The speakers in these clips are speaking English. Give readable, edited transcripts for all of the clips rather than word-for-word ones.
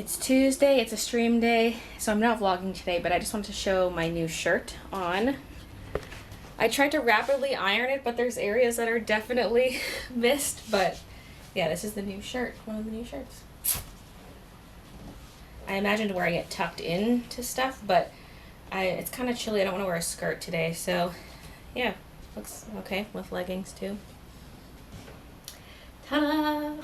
It's Tuesday, it's a stream day, so I'm not vlogging today, but I just wanted to show my new shirt on. I tried to rapidly iron it, but there's areas that are definitely missed, but yeah, this is the new shirt, one of the new shirts. I imagined wearing it tucked into stuff, but it's kind of chilly. I don't want to wear a skirt today, so yeah, looks okay with leggings too. Ta-da!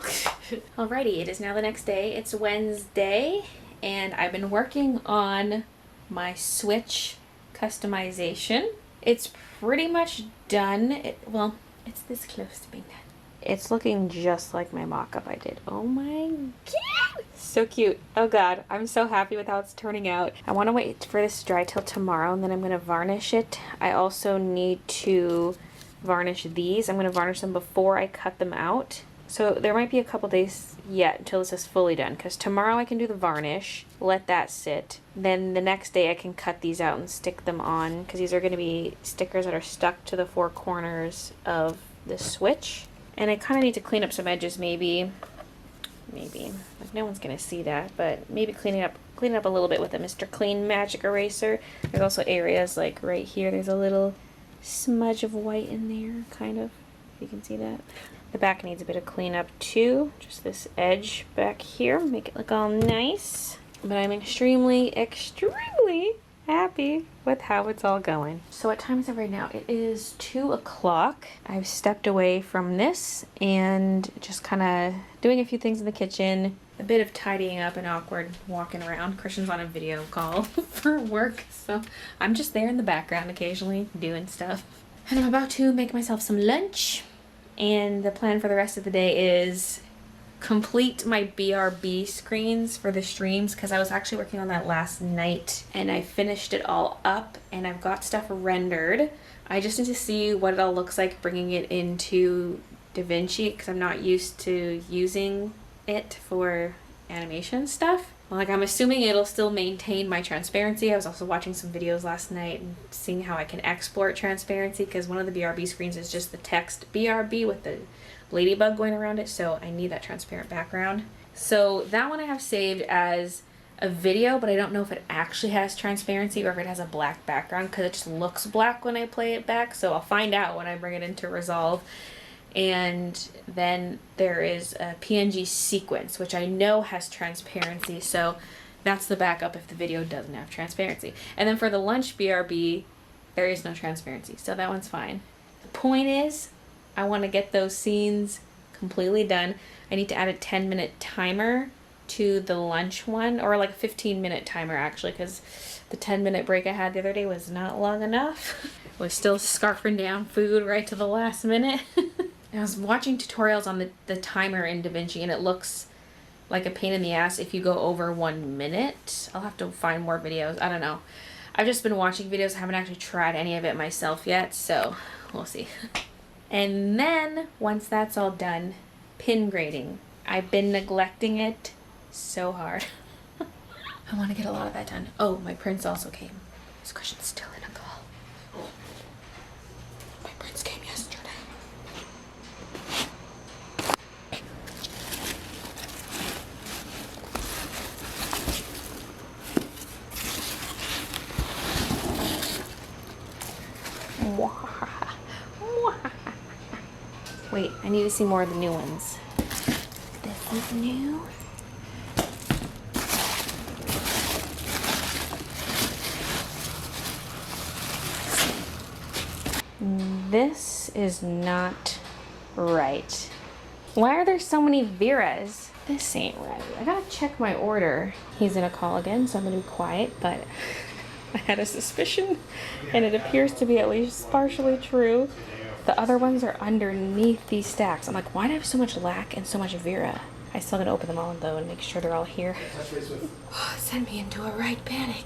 Alrighty, it is now the next day. It's Wednesday, and I've been working on my Switch customization. It's pretty much done. Well, it's this close to being done. It's looking just like my mock-up I did. Oh my god! So cute. Oh god, I'm so happy with how it's turning out. I want to wait for this to dry till tomorrow, and then I'm going to varnish it. I also need to varnish these. I'm going to varnish them before I cut them out. So there might be a couple days yet until this is fully done, because tomorrow I can do the varnish, let that sit. Then the next day I can cut these out and stick them on, because these are going to be stickers that are stuck to the four corners of the Switch. And I kind of need to clean up some edges, maybe, like no one's going to see that, but maybe clean it up a little bit with a Mr. Clean Magic Eraser. There's also areas like right here, there's a little smudge of white in there, kind of, if you can see that. The back needs a bit of cleanup too, just this edge back here, make it look all nice. But I'm extremely happy with how it's all going. So what time is it right now? It is 2 o'clock. I've stepped away from this and just kind of doing a few things in the kitchen, a bit of tidying up and awkward walking around. Christian's on a video call for work, so I'm just there in the background occasionally doing stuff. And I'm about to make myself some lunch. And the plan for the rest of the day is complete my BRB screens for the streams, because I was actually working on that last night and I finished it all up and I've got stuff rendered. I just need to see what it all looks like bringing it into Davinci, because I'm not used to using it for animation stuff. Like, I'm assuming it'll still maintain my transparency. I was also watching some videos last night and seeing how I can export transparency, because one of the BRB screens is just the text BRB with the ladybug going around it, so I need that transparent background. So that one I have saved as a video, but I don't know if it actually has transparency or if it has a black background, because it just looks black when I play it back, so I'll find out when I bring it into Resolve. And then there is a PNG sequence, which I know has transparency, so that's the backup if the video doesn't have transparency. And then for the lunch BRB, there is no transparency, so that one's fine. The point is, I want to get those scenes completely done. I need to add a 10-minute timer to the lunch one, or like a 15-minute timer actually, because the 10-minute break I had the other day was not long enough. I was still scarfing down food right to the last minute. I was watching tutorials on the timer in Davinci, and it looks like a pain in the ass if you go over 1 minute. I'll have to find more videos. I don't know. I've just been watching videos. I haven't actually tried any of it myself yet, so we'll see. And then, once that's all done, pin grading. I've been neglecting it so hard. I want to get a lot of that done. Oh, my prince also came. This question's still in a call. My prince came yesterday. Wait, I need to see more of the new ones. This is new. This is not right. Why are there so many Veras? This ain't right. I gotta check my order. He's in a call again, so I'm gonna be quiet, but I had a suspicion, and it appears to be at least partially true. The other ones are underneath these stacks. I'm like, why do I have so much lac and so much Vera? I still gotta open them all though and make sure they're all here. Oh, send me into a right panic.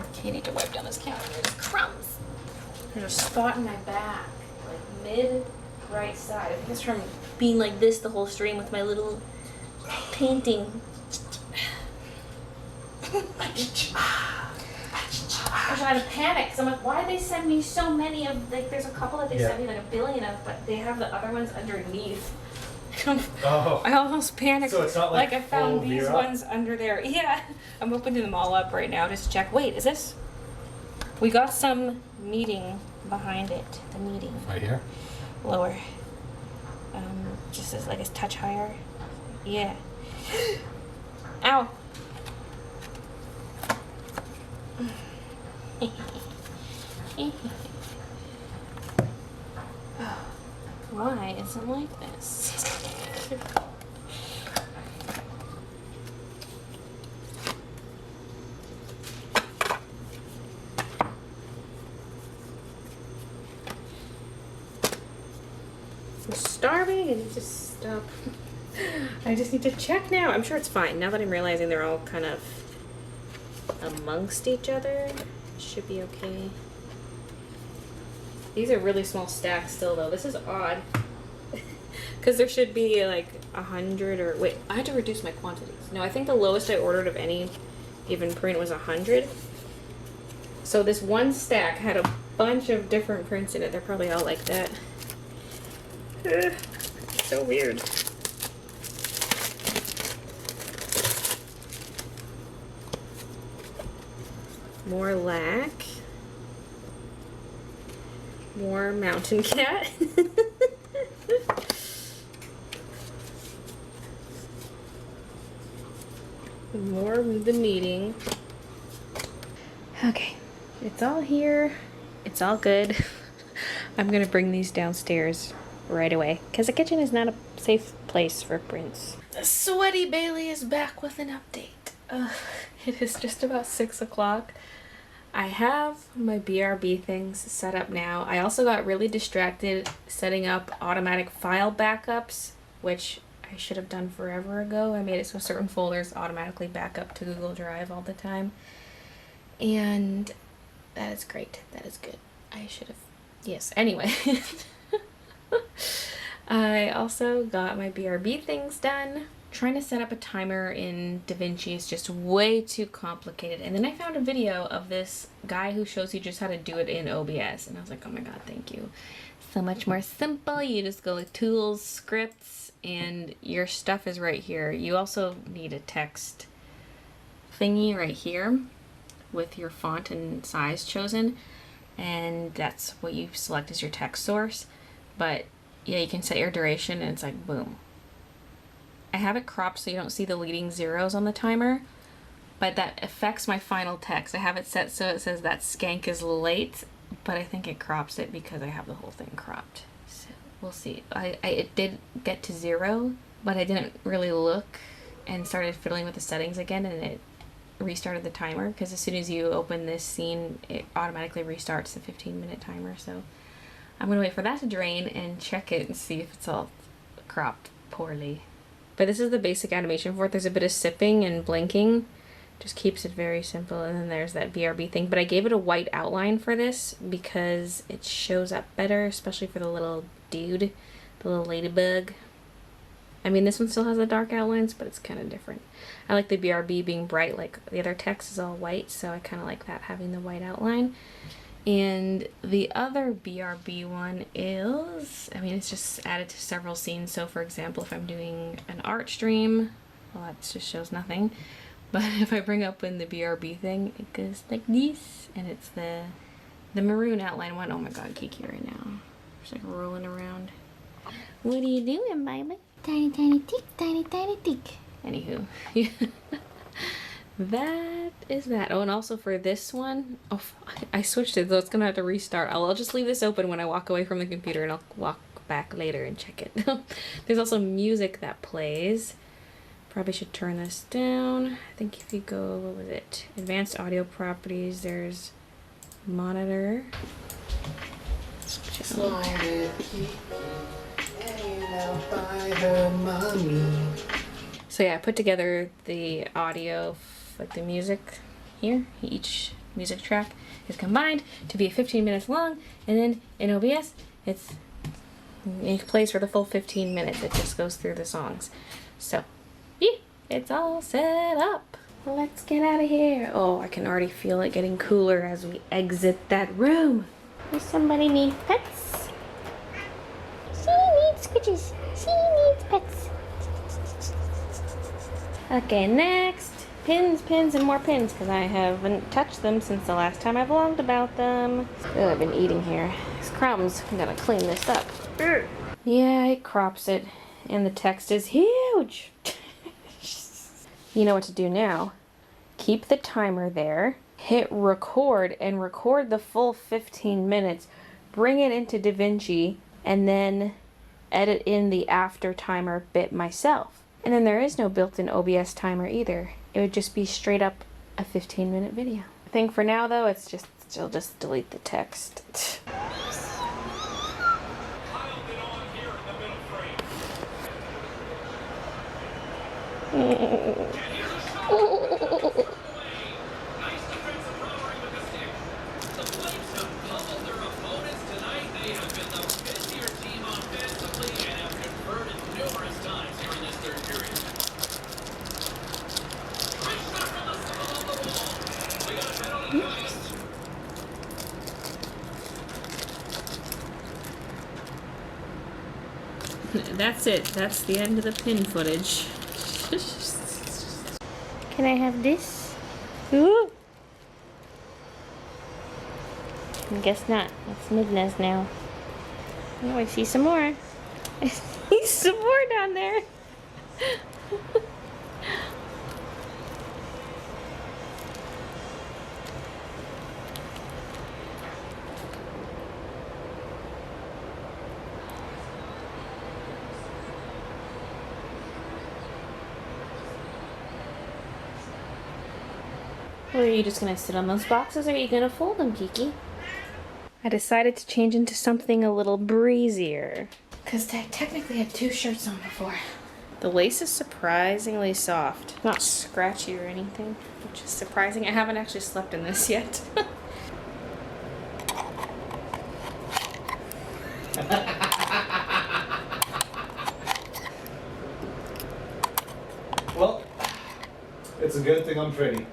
Okay, you need to wipe down this counter. There's crumbs. There's a spot in my back, like mid right side. I think it's from being like this the whole stream with my little painting. gosh, I had a panic because I'm like, why did they send me so many of, like, there's a couple that they sent me like 1 billion of, but they have the other ones underneath. Oh. I almost panicked. So it's not like I found these Vera? ones under there. Yeah. I'm opening them all up right now just to check. Wait, is this? We got some meeting behind it. The meeting. Right here? Lower. Just as like a touch higher. Yeah. Ow. Why is it like this? I'm starving and just stop. I just need to check now. I'm sure it's fine. Now that I'm realizing they're all kind of amongst each other, it should be okay. These are really small stacks still though. This is odd. Because there should be like 100 or... Wait, I had to reduce my quantities. No, I think the lowest I ordered of any given print was 100. So this one stack had a bunch of different prints in it. They're probably all like that. So weird. More lac. More mountain cat. More of the meeting. Okay, it's all here. It's all good. I'm gonna bring these downstairs right away because the kitchen is not a safe place for prints. The sweaty Bailey is back with an update. It is just about 6 o'clock. I have my BRB things set up now. I also got really distracted setting up automatic file backups, which I should have done forever ago. I made it so certain folders automatically back up to Google Drive all the time. And that is great. That is good. I should have... Yes, anyway. I also got my BRB things done. Trying to set up a timer in Davinci is just way too complicated. And then I found a video of this guy who shows you just how to do it in OBS. And I was like, oh my god, thank you. So much more simple. You just go with tools, scripts, and your stuff is right here. You also need a text thingy right here with your font and size chosen. And that's what you select as your text source. But yeah, you can set your duration and it's like, boom. I have it cropped so you don't see the leading zeros on the timer, but that affects my final text. I have it set so it says that skank is late, but I think it crops it because I have the whole thing cropped. So we'll see. It did get to 0, but I didn't really look and started fiddling with the settings again, and it restarted the timer because as soon as you open this scene, it automatically restarts the 15-minute timer. So I'm gonna wait for that to drain and check it and see if it's all cropped poorly. But this is the basic animation for it. There's a bit of sipping and blinking. Just keeps it very simple. And then there's that BRB thing. But I gave it a white outline for this because it shows up better, especially for the little dude, the little ladybug. I mean, this one still has the dark outlines, but it's kind of different. I like the BRB being bright, like the other text is all white, so I kind of like that, having the white outline. And the other BRB one is, I mean, it's just added to several scenes. So for example, if I'm doing an art stream, well, that just shows nothing. But if I bring up in the BRB thing, it goes like this, and it's the maroon outline one. Oh my god, Kiki right now. Just like rolling around. What are you doing, baby? Tiny, tiny tick, tiny, tiny tick. Anywho. That is that. Oh, and also for this one, oh, I switched it, so it's gonna have to restart. I'll just leave this open when I walk away from the computer, and I'll walk back later and check it. There's also music that plays. Probably should turn this down. I think if you go, what was it? Advanced audio properties, there's monitor. So yeah, I put together the audio, like the music here. Each music track is combined to be 15 minutes long, and then in OBS, it plays for the full 15 minutes. It just goes through the songs. So, yeah, it's all set up. Let's get out of here. Oh, I can already feel it getting cooler as we exit that room. Does somebody need pets? She needs scritches. She needs pets. Okay, next. Pins, pins, and more pins, because I haven't touched them since the last time I vlogged about them. Oh, I've been eating here. These crumbs. I'm gonna clean this up. Yeah, it crops it. And the text is huge. You know what to do now. Keep the timer there. Hit record and record the full 15 minutes. Bring it into Davinci and then edit in the after timer bit myself. And then there is no built-in OBS timer either. It would just be straight up a 15-minute video. I think for now though, it's just, I'll just delete the text. That's it. That's the end of the pin footage. Can I have this? Ooh. I guess not. It's Midna's now. Oh, I see some more. I see some more down there. Or are you just gonna sit on those boxes, or are you gonna fold them, Kiki? I decided to change into something a little breezier. Because I technically had 2 shirts on before. The lace is surprisingly soft. Not scratchy or anything, which is surprising. I haven't actually slept in this yet. Well, it's a good thing I'm pretty.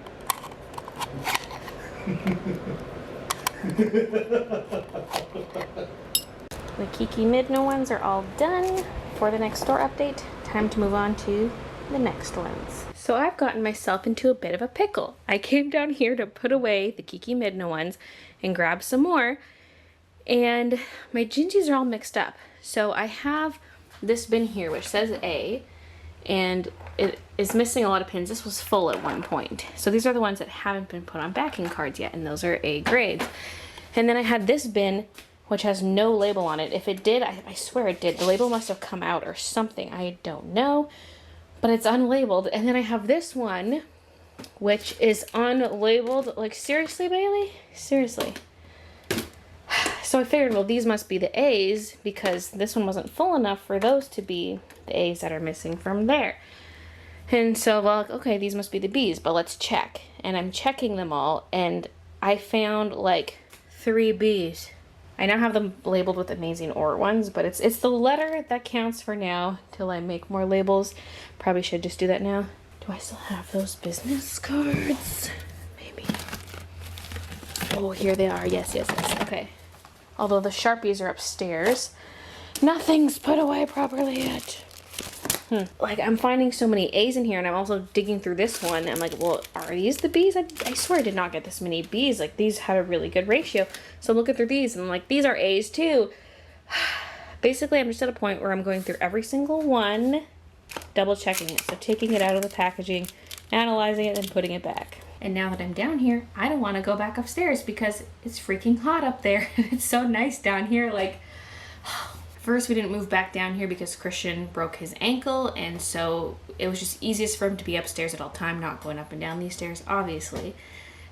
The Kiki Midna ones are all done for the next store update. Time to move on to the next ones. So I've gotten myself into a bit of a pickle. I came down here to put away the Kiki Midna ones and grab some more, and my gingies are all mixed up. So I have this bin here which says A, and it is missing a lot of pins. This was full at one point. So these are the ones that haven't been put on backing cards yet, and those are A grades. And then I had this bin which has no label on it. If it did, I swear it did. The label must have come out or something. I don't know, but it's unlabeled. And then I have this one which is unlabeled. Like, seriously, Baylee? Seriously. So I figured, well, these must be the A's because this one wasn't full enough for those to be the A's that are missing from there. And so, well, okay, these must be the B's, but let's check. And I'm checking them all, and I found like 3 B's. I now have them labeled with amazing or ones, but it's the letter that counts for now till I make more labels. Probably should just do that now. Do I still have those business cards? Maybe. Oh, here they are. Yes, yes, yes. Okay. Although the Sharpies are upstairs, nothing's put away properly yet. Like, I'm finding so many A's in here, and I'm also digging through this one. I'm like, well, are these the B's? I swear I did not get this many B's. Like, these had a really good ratio. So I'm looking through these, and I'm like, these are A's too. Basically, I'm just at a point where I'm going through every single one, double checking it. So taking it out of the packaging, analyzing it, and putting it back. And now that I'm down here, I don't want to go back upstairs because it's freaking hot up there. It's so nice down here. Like, first we didn't move back down here because Christian broke his ankle, and so it was just easiest for him to be upstairs at all time, not going up and down these stairs, obviously.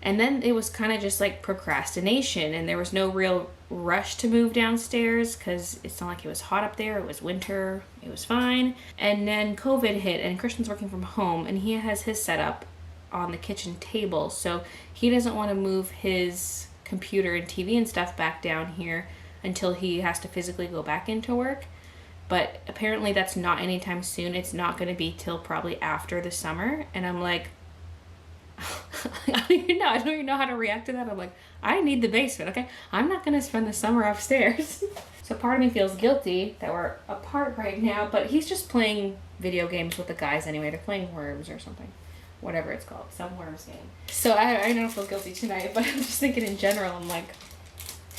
And then it was kind of just like procrastination, and there was no real rush to move downstairs because it's not like it was hot up there. It was winter. It was fine. And then COVID hit, and Christian's working from home, and he has his setup on the kitchen table, so he doesn't want to move his computer and TV and stuff back down here until he has to physically go back into work. But apparently that's not anytime soon. It's not going to be till probably after the summer. And I'm like, I don't even know how to react to that. I'm like, I need the basement, okay? I'm not gonna spend the summer upstairs. So part of me feels guilty that we're apart right now, but he's just playing video games with the guys anyway. They're playing Worms or something. Whatever it's called, some Worms game. So I don't feel guilty tonight, but I'm just thinking in general, I'm like,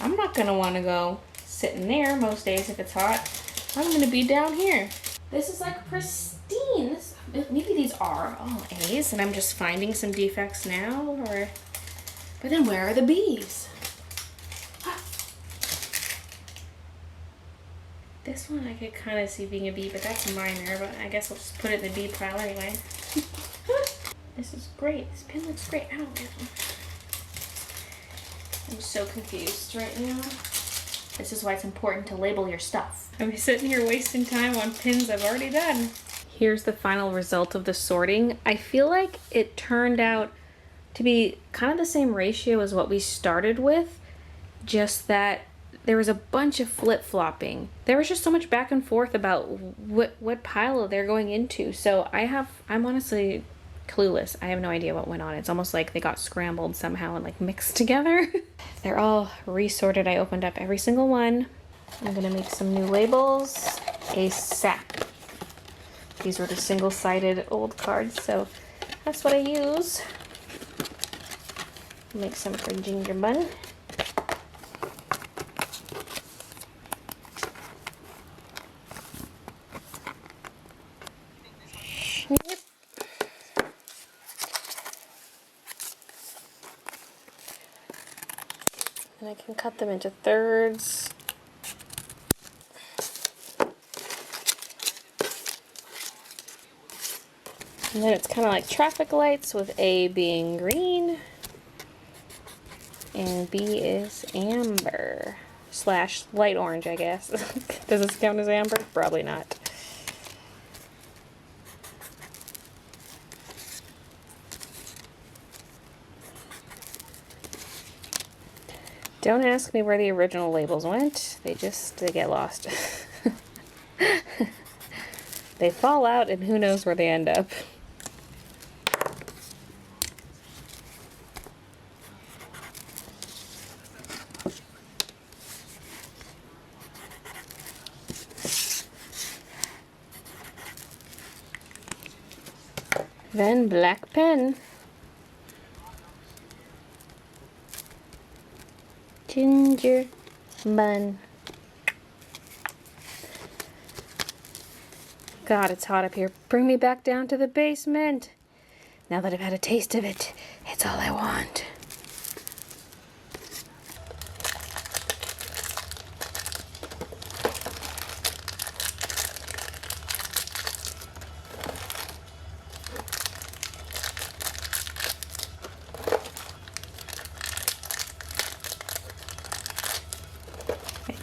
I'm not gonna wanna go sit in there most days if it's hot. I'm gonna be down here. This is like pristine. Maybe these are all A's and I'm just finding some defects now, or, but then where are the B's? This one I could kind of see being a B, but that's minor, but I guess I'll just put it in the B pile anyway. This is great. This pen looks great. Ow. I'm so confused right now. This is why it's important to label your stuff. I'm sitting here wasting time on pins I've already done. Here's the final result of the sorting. I feel like it turned out to be kind of the same ratio as what we started with, just that there was a bunch of flip-flopping. There was just so much back and forth about what pile they're going into. So I'm honestly clueless. I have no idea what went on. It's almost like they got scrambled somehow and like mixed together. They're all resorted. I opened up every single one. I'm gonna make some new labels ASAP. These were the single-sided old cards, so that's what I use. Make some for Ginger Bun. Yep. And I can cut them into thirds. And then it's kind of like traffic lights, with A being green and B is amber / light orange, I guess. Does this count as amber? Probably not. Don't ask me where the original labels went. They get lost. They fall out and who knows where they end up. Then black pen. Ginger Bun. God, it's hot up here. Bring me back down to the basement. Now that I've had a taste of it, it's all I want.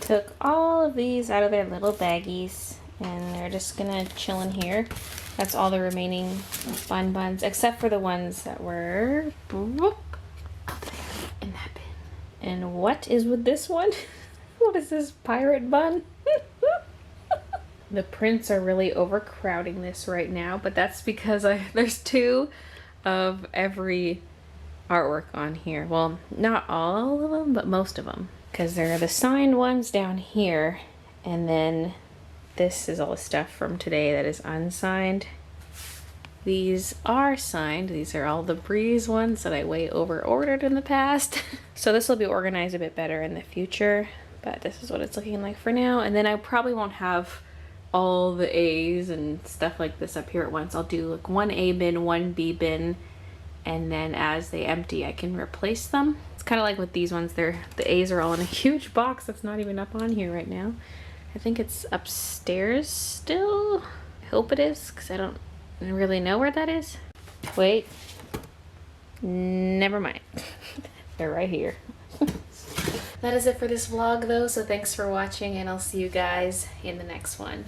Took all of these out of their little baggies and they're just gonna chill in here. That's all the remaining buns, except for the ones that were up there in that bin. And what is with this one? What is this pirate bun? The prints are really overcrowding this right now, but that's because there's 2 of every artwork on here. Well, not all of them, but most of them. Because there are the signed ones down here, and then this is all the stuff from today that is unsigned. These are signed. These are all the Breeze ones that I way over ordered in the past. So this will be organized a bit better in the future, but this is what it's looking like for now. And then I probably won't have all the A's and stuff like this up here at once. I'll do like 1 A bin, 1 B bin, and then as they empty, I can replace them. It's kind of like with these ones, the A's are all in a huge box that's not even up on here right now. I think it's upstairs still. I hope it is, because I don't really know where that is. Wait, never mind. They're right here. That is it for this vlog though, so thanks for watching and I'll see you guys in the next one.